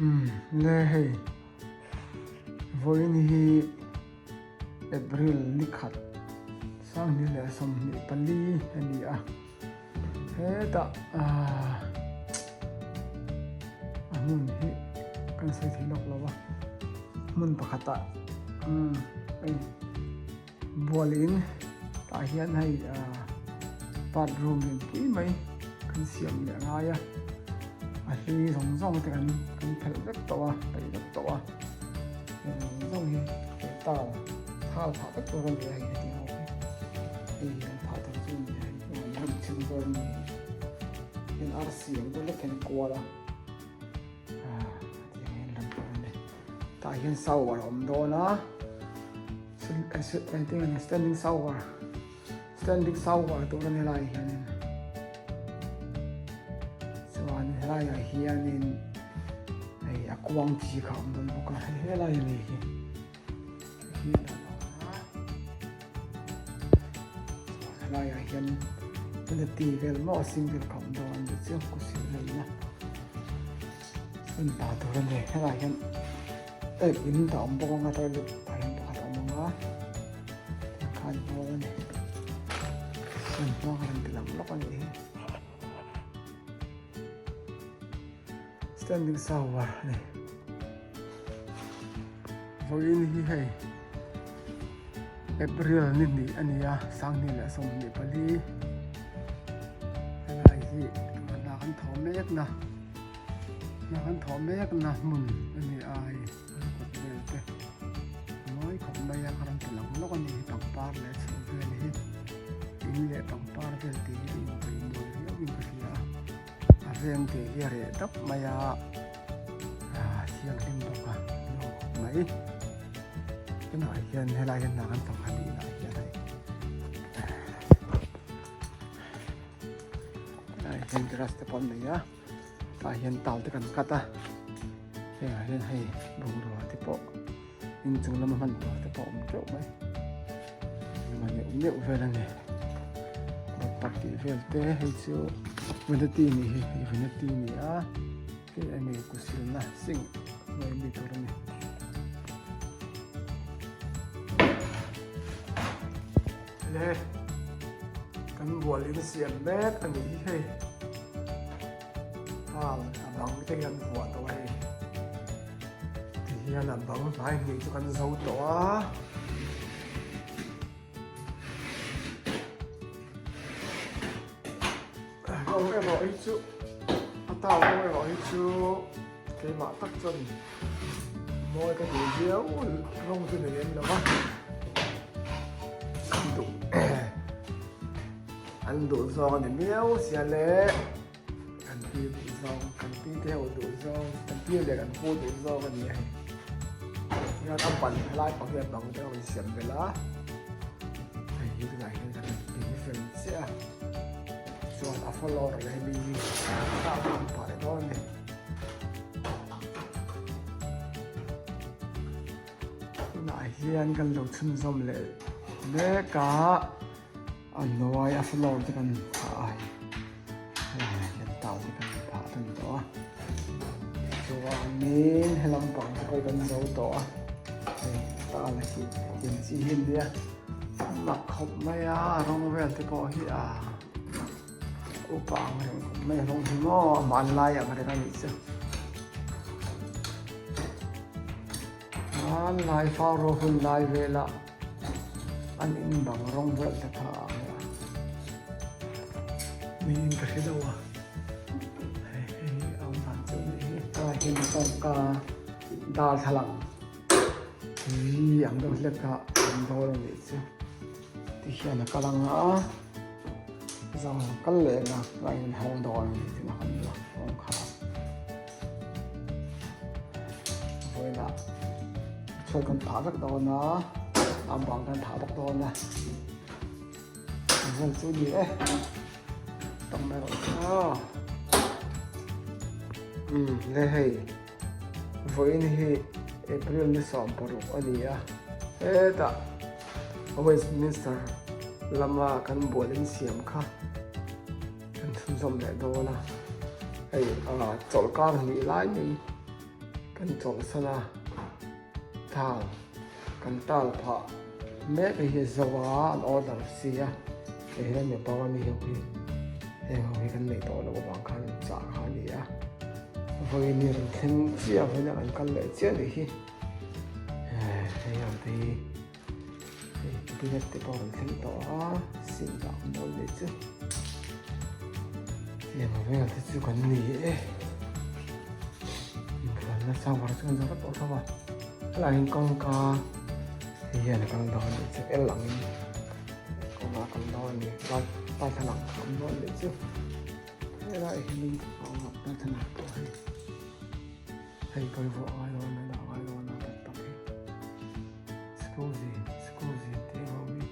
le hei voin hi April nikhat sang ni le som ni pali ani a heta amun hi kan sai thilok lawa mun pakhata ai bolin ta hian hei bedroom in ki mai kan siam le ngaya a hi zong te kan phel dak tawa pai dak tawa zong hi ta thal pha dak to kan le hai ti ho hi kan pha ta chu ni hai mun chin bor ni in ar siam to le ken kwala ti hen lam pa ne ta hian shower om do na I think standing shower to kan helai hianin chuan helai a hianin ei akuang chi kham don boka helai ni hi helai a hian tele ti vel mo single kham don de chu ku sil nei na sun pa to ran le helai hian ei in ta om boka nga toilet pa hian pa ta mo nga kan mo ne nó làm làm lóc anh ấy standing shower này với ini hay April ni anh ya sang ni là xong ni pali là gì mà na kan thom mek na mun ani ai ko vel te nói khop mai ya karam te lam lóc anh ấy tang par le chu vel hi in le tang par vel ti in pe mo yo in ka sia a reng te hi re tap maya siang lim to ka no mai cái này hiền hay là hiền nào ăn tổng hành đi lại hiền này hiền cái rasta pon này á ta hiền tàu tới cần cắt à hiền hay bùng rồi thì bộ in chung làm mình thì bộ một chỗ mấy nhưng mà nhiều về là này bắt cái về té hay chưa vấn đề gì á cái anh này cũng xin là xin người bị thôi này le kan bual in siam mek ani hei abang te yan buat to hei ti hian abang mai ni chu kan zo to a ông em nói chú tao ông em nói chú cái mã tắc chân mọi cái gì déo không cho người em đâu á ăn đủ giòn thì miêu xia lệ ăn pi đủ giòn ăn pi theo đủ giòn ăn pi để ăn cô đủ giòn cái gì này nhưng ăn bẩn lại bằng việc bằng cái mình xiên về lá này như thế này nên là mình phần sẽ chọn follow rồi mình tạo thành phải thôi này lại hiền cần đầu chân rộng lệ lệ cả anh nói follow thì cần phải hiện tạo thì cần phải thành đó cho nên hay làm bằng cái cần dấu tỏ ta là chuyện gì hiện đi mặc không mấy rong về thì có hi upang mấy rong thì nó man lai cái này chứ man lai phao rồi hun lai về là anh in bằng rong về thì thà mình cái đâu ông bạn chỗ này ta hiện trong cả đa thằng gì anh đâu lẽ cả anh đâu là vậy chứ thì hiện là cái lăng á rằng cái lệ là lại hồng đỏ này thì nó không được không khá vậy là chơi con thả rất đỏ nó làm bằng con thả rất đỏ nè mình chú gì đấy tông này rồi đây hay với này April ni som paru ani eta Westminster lama kan bolin siam kha kan thun som le do la ai chol kar ni lai ni kan chom sana thal kan tal pha me be hi zawa an order sia e hian me pawa mi hi he kan nei to lo bang khan cha kha ni a voi ni rin thlen chia voina kan kal le chia ni hi he ya te bilet te paw kan thlen to a sin da mol le chu ye ma ve te chu kan ni e kan na sa war chu kan za to thawa la hin kong ka he na kan da ni chu el lang ni kong ka kan da ni ta thalang kan mol le chu he la hi ni kong ta thalang to hay coi vợ ai đó nó tập tập ấy scusi te homie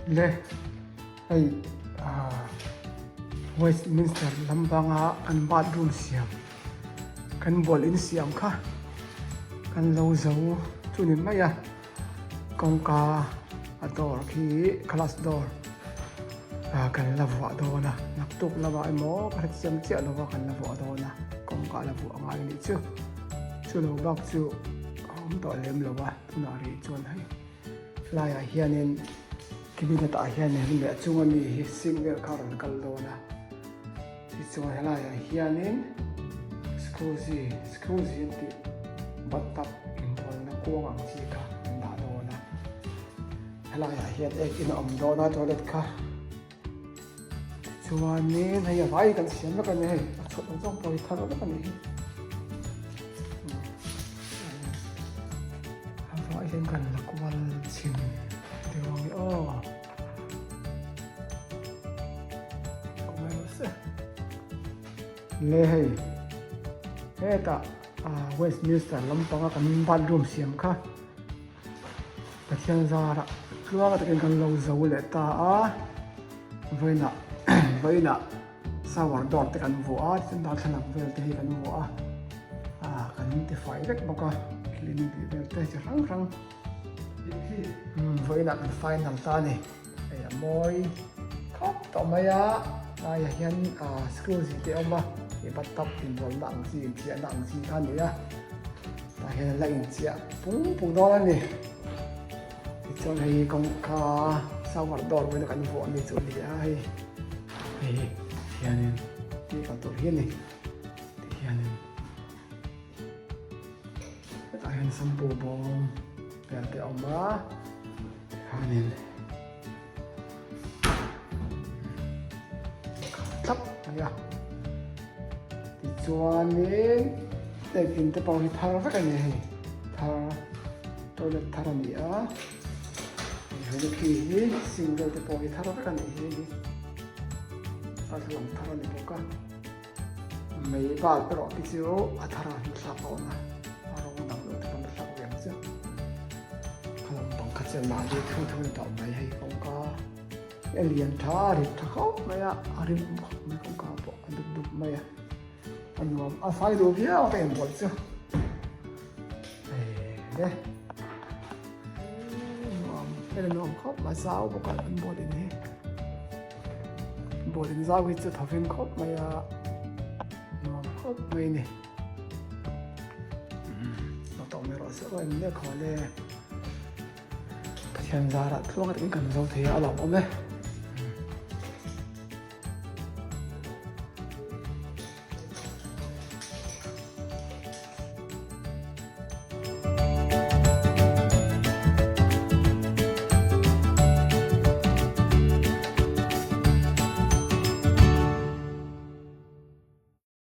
le hay Westminster lambanga an bathroom siam kan bol in siam kha kan lo zo chunin maya kongka ador khi class door kan la vua do na nak tuk la ba mo kan siam chia lo wa kan la vua do na kong ka la vua ngai ni chu lo bak chu hom to lem lo wa tu na ri chon hai la ya hianin kibina ta hianin le chunga mi hi single karan kal do na ti chuan la ya hianin scusi ti battap in pol na kuang ang chi ka na do na la ya hian ek in om do na toilet ka chuanin hei vai kan siam la kan hei chhot ang chong poi thar la kan hi vai sen kan la kwal chin dewang o komai se le hei ta Westminster lampanga kan bathroom siam kha pathian zara kluwa ta kan lo zo le ta a voina sawar dor te kan vua chen da thanak vel te hi kan vua kan te fai vek boka cleaning ti vel te chi rang voina kan final ta ni e moi khop to maya ya hian scusi te oma e battap in bol na ang chi khan ni ya ta hian la in chia pung do la ni chon hei kong ka sawar dor voina kan vua ni chu ni ai hianin ti ka to hianin ta hian sampu bom per te oma hianin tap ya ti chuanin te kin te pau hi thar va kan ni thar toilet thar ni a hi ki single te pau hi thar va kan ni lang thara ni boka mai ba pro ti chu athara ni sa pa na arong dang lo te pam sa ko chu kalam bang kha chen na di thu ta mai hai kong ka alien tha ri tha kho maya arim mai kong ka po duk maya anom a fai do bia o tem bol chu le ele nom khop ma sao boka an bol ni bol in za wi chu thafin khop maya nom khop mai ni no to me ro se ro ne kho le pathian za ra thlong at kan zo the a lo me